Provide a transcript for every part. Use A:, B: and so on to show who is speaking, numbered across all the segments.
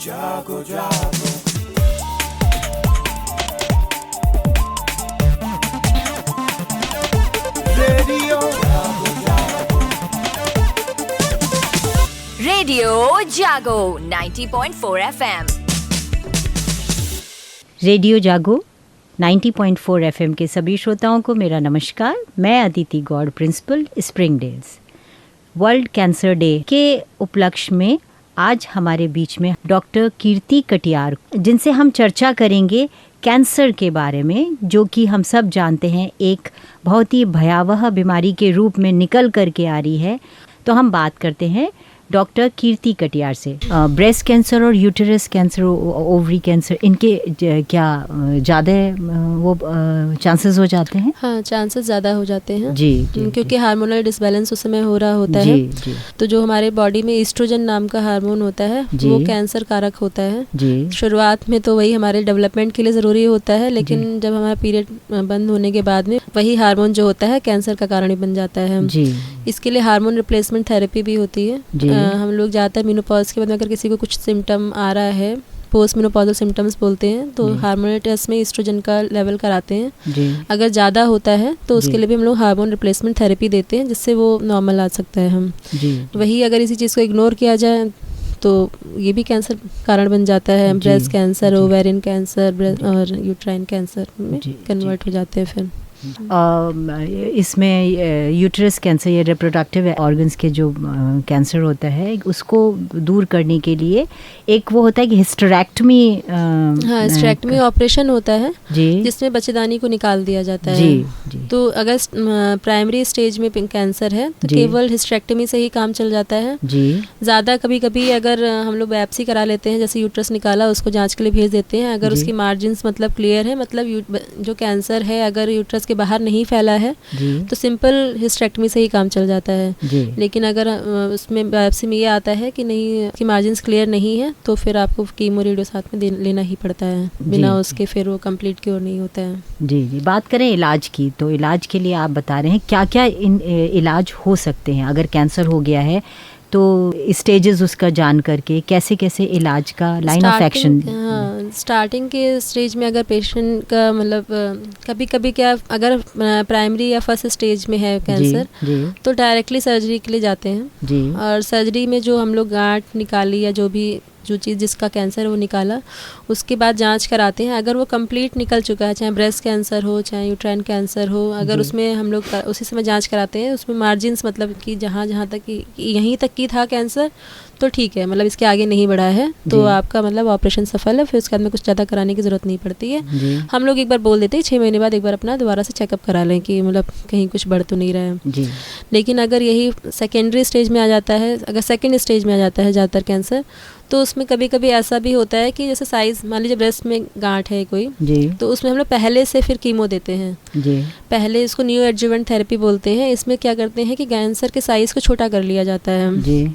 A: जागो जागो रेडियो जागो जागो
B: रेडियो जागो 90.4 FM।
C: रेडियो जागो 90.4 एफएम के सभी श्रोताओं को मेरा नमस्कार। मैं Aditi Gaur, principal Springdales. World cancer day के उपलक्ष्य में आज हमारे बीच में डॉक्टर कीर्ति कटियार, जिनसे हम चर्चा करेंगे कैंसर के बारे में, जो कि हम सब जानते हैं एक बहुत ही भयावह बीमारी के रूप में निकल करके आ रही है। तो हम बात करते हैं डॉक्टर कीर्ति कटियार से। ब्रेस्ट कैंसर और यूटेरस कैंसर, ओवरी कैंसर, इनके क्या ज़्यादा वो चांसेस हो जाते हैं?
D: हाँ, चांसेस ज़्यादा हो जाते हैं
C: जी,
D: क्योंकि हार्मोनल डिसबैलेंस उस समय हो रहा होता
C: जी,
D: है।
C: जी,
D: तो जो हमारे बॉडी में ईस्ट्रोजन नाम का हार्मोन होता है वो कैंसर कारक होता है।
C: जी।
D: शुरुआत में तो वही हमारे डेवलपमेंट के लिए ज़रूरी होता है, लेकिन जब हमारा पीरियड बंद होने के बाद में वही हार्मोन जो होता है कैंसर का कारण ही बन जाता है।
C: जी।
D: इसके लिए हार्मोन रिप्लेसमेंट थेरेपी भी होती है। हम लोग ज़्यादातर मेनोपॉज के बाद में अगर किसी को कुछ सिम्टम आ रहा है, पोस्ट मेनोपॉजल सिम्टम्स बोलते हैं, तो हार्मोनल टेस्ट में ईस्ट्रोजन का लेवल कराते हैं।
C: जी।
D: अगर ज़्यादा होता है तो उसके लिए भी हम लोग हार्मोन रिप्लेसमेंट थेरेपी देते हैं, जिससे वो नॉर्मल आ सकता है। हम वही अगर इसी चीज़ को इग्नोर किया जाए तो ये भी कैंसर कारण बन जाता है। ब्रेस्ट कैंसर, ओवेरियन कैंसर और यूट्राइन कैंसर में कन्वर्ट हो जाते हैं फिर।
C: इसमें यूट्रस कैंसर या रिप्रोडक्टिव ऑर्गन्स के जो कैंसर होता है, उसको दूर करने के लिए एक वो होता है कि हिस्टेरेक्टमी।
D: हाँ, हिस्टेरेक्टमी ऑपरेशन होता है
C: जी,
D: जिसमें बच्चेदानी को निकाल दिया जाता है।
C: जी।
D: तो अगर प्राइमरी स्टेज में कैंसर है तो केवल हिस्टेरेक्टमी से ही काम चल जाता है
C: जी।
D: ज़्यादा कभी कभी अगर हम लोग बायोप्सी करा लेते हैं, जैसे यूट्रस निकाला उसको जांच के लिए भेज देते हैं, अगर उसकी मार्जिन्स मतलब क्लियर है, मतलब जो कैंसर है अगर यूट्रस के बाहर नहीं फैला है तो सिंपल हिस्टेरेक्टमी से ही काम चल जाता है। लेकिन अगर उसमें बायोप्सी में ये आता है कि नहीं, कि मार्जिन्स क्लियर नहीं है, तो फिर आपको कीमो रेडियो साथ में लेना ही पड़ता है। बिना उसके फिर वो कंप्लीट क्योर नहीं होता है।
C: जी। बात करें इलाज की, तो इलाज के लिए आप बता रहे हैं क्या क्या इलाज हो सकते हैं अगर कैंसर हो गया है, तो स्टेजेस उसका जान करके कैसे कैसे इलाज का लाइन ऑफ एक्शन।
D: हाँ, स्टार्टिंग के स्टेज में अगर पेशेंट का मतलब कभी कभी क्या, अगर प्राइमरी या फर्स्ट स्टेज में है कैंसर तो डायरेक्टली सर्जरी के लिए जाते हैं। और सर्जरी में जो हम लोग गांठ निकाली या जो चीज़ जिसका कैंसर है वो निकाला, उसके बाद जांच कराते हैं। अगर वो कंप्लीट निकल चुका है, चाहे ब्रेस्ट कैंसर हो चाहे यूट्राइन कैंसर हो, अगर उसमें हम लोग उसी समय जांच कराते हैं, उसमें मार्जिन्स मतलब कि जहाँ तक यहीं तक की था कैंसर तो ठीक है, मतलब इसके आगे नहीं बढ़ा है तो आपका मतलब ऑपरेशन सफल है। फिर उसके बाद में कुछ ज़्यादा कराने की ज़रूरत नहीं पड़ती है। हम लोग एक बार बोल देते हैं 6 महीने बाद एक बार अपना दोबारा से चेकअप करा लें कि मतलब कहीं कुछ बढ़ तो नहीं रहा है। लेकिन अगर यही सेकेंडरी स्टेज में आ जाता है, अगर सेकेंड स्टेज में आ जाता है ज़्यादातर कैंसर, तो उसमें कभी कभी ऐसा भी होता है कि जैसे साइज़, मान लीजिए ब्रेस्ट में गांठ है कोई, तो उसमें हम लोग पहले से फिर कीमो देते हैं। पहले इसको न्यू एडजुवेंट थेरेपी बोलते हैं। इसमें क्या करते हैं कि कैंसर के साइज़ को छोटा कर लिया जाता है।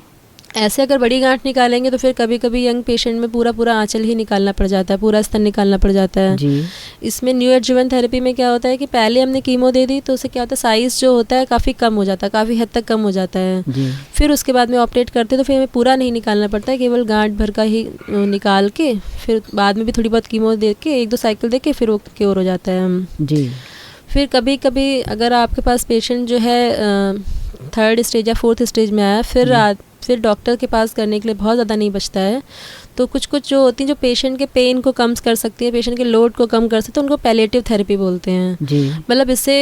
D: ऐसे अगर बड़ी गांठ निकालेंगे तो फिर कभी कभी यंग पेशेंट में पूरा आंचल ही निकालना पड़ जाता है, पूरा स्तन निकालना पड़ जाता है। इसमें न्यू एडजुवेंट थेरेपी में क्या होता है कि पहले हमने कीमो दे दी तो उससे क्या होता है, साइज़ जो होता है काफ़ी कम हो जाता है, काफ़ी हद तक कम हो जाता है। फिर उसके बाद में ऑपरेट करते तो फिर हमें पूरा नहीं निकालना पड़ता है, केवल गांठ भर का ही निकाल के फिर बाद में भी थोड़ी बहुत कीमो दे के 1-2 साइकिल दे के फिर वो क्योर हो जाता है। फिर कभी कभी अगर आपके पास पेशेंट जो है 3rd स्टेज या 4th स्टेज में आया, फिर डॉक्टर के पास करने के लिए बहुत ज़्यादा नहीं बचता है। तो कुछ जो होती हैं जो पेशेंट के पेन को कम कर सकती है, पेशेंट के लोड को कम कर सकते हैं, उनको पैलिएटिव थेरेपी बोलते हैं। मतलब इससे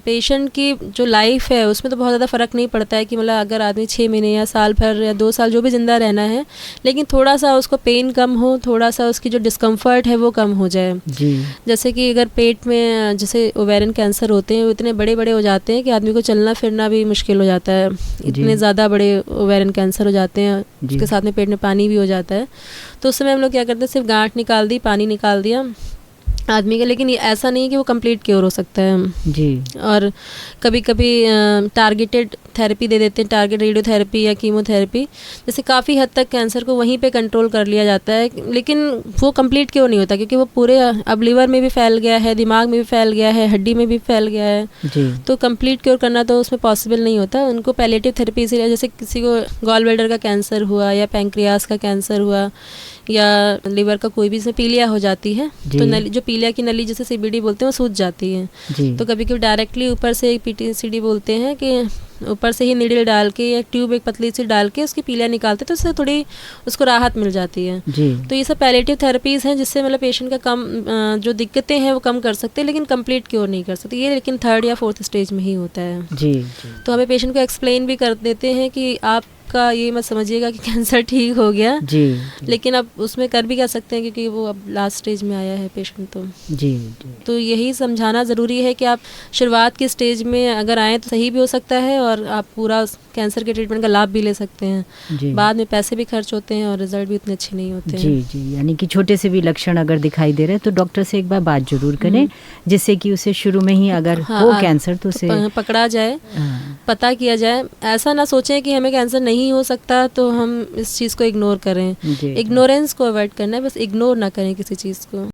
D: पेशेंट की जो लाइफ है उसमें तो बहुत ज़्यादा फ़र्क नहीं पड़ता है कि मतलब अगर आदमी 6 महीने या साल भर या 2 साल जो भी ज़िंदा रहना है, लेकिन थोड़ा सा उसको पेन कम हो, थोड़ा सा उसकी जो डिस्कम्फर्ट है वो कम हो जाए। जैसे कि अगर पेट में जैसे ओवेरियन कैंसर होते हैं वो इतने बड़े बड़े हो जाते हैं कि आदमी को चलना फिरना भी मुश्किल हो जाता है, इतने ज़्यादा बड़े ओवेरियन कैंसर हो जाते हैं। उसके साथ में पेट में पानी भी हो जाता है। तो उस समय हम लोग क्या करते हैं, सिर्फ गांठ निकाल दी, पानी निकाल दिया, आदमी का, लेकिन ये ऐसा नहीं है कि वो कंप्लीट क्योर हो सकता है
C: जी।
D: और कभी कभी टारगेटेड थेरेपी दे देते हैं, टारगेट रेडियोथेरेपी या कीमोथेरेपी, जैसे काफ़ी हद तक कैंसर को वहीं पे कंट्रोल कर लिया जाता है, लेकिन वो कंप्लीट क्योर नहीं होता क्योंकि वो पूरे अब लिवर में भी फैल गया है, दिमाग में भी फैल गया है, हड्डी में भी फैल गया है
C: जी।
D: तो कंप्लीट क्योर करना तो उसमें पॉसिबल नहीं होता। उनको पैलेटिव थेरेपी, इसीलिए जैसे किसी को गॉल ब्लैडर का कैंसर हुआ या पैंक्रियास का कैंसर हुआ या लिवर का कोई भी, इसमें पीलिया हो जाती है तो नली, जो पीलिया की नली जैसे सीबीडी बोलते हैं वो सूज जाती है
C: जी।
D: तो कभी कभी डायरेक्टली ऊपर से एक पीटीसीडी बोलते हैं कि ऊपर से ही नीडल डाल के या ट्यूब एक पतली सी डाल के उसकी पीलिया निकालते तो उससे थोड़ी उसको राहत मिल जाती है
C: जी।
D: तो ये सब पैलेटिव थेरेपीज़ हैं जिससे मतलब पेशेंट का कम जो दिक्कतें हैं वो कम कर सकते हैं, लेकिन कंप्लीट क्योर नहीं कर सकते ये, लेकिन 3rd या 4th स्टेज में ही होता है
C: जी जी।
D: तो हमें पेशेंट को एक्सप्लेन भी कर देते हैं कि आपका ये मत समझिएगा कि कैंसर ठीक हो गया
C: जी।
D: लेकिन अब उसमें कर भी क्या सकते हैं क्योंकि वो अब लास्ट स्टेज में आया है पेशेंट
C: जी जी।
D: तो यही समझाना ज़रूरी है कि आप शुरुआत की स्टेज में अगर आएँ तो सही भी हो सकता है और आप पूरा कैंसर के ट्रीटमेंट का लाभ भी ले सकते हैं
C: जी।
D: बाद में पैसे भी खर्च होते हैं और रिजल्ट भी उतने अच्छे नहीं होते
C: जी
D: हैं
C: जी। यानी कि छोटे से भी लक्षण अगर दिखाई दे रहे हैं तो डॉक्टर से एक बार बात जरूर करें जिससे कि उसे शुरू में ही अगर हो कैंसर तो उसे
D: पकड़ा जाए, पता किया जाए। ऐसा ना सोचें कि हमें कैंसर नहीं हो सकता तो हम इस चीज़ को इग्नोर करें, इग्नोरेंस को अवॉइड करना है, बस इग्नोर ना करें किसी चीज़ को।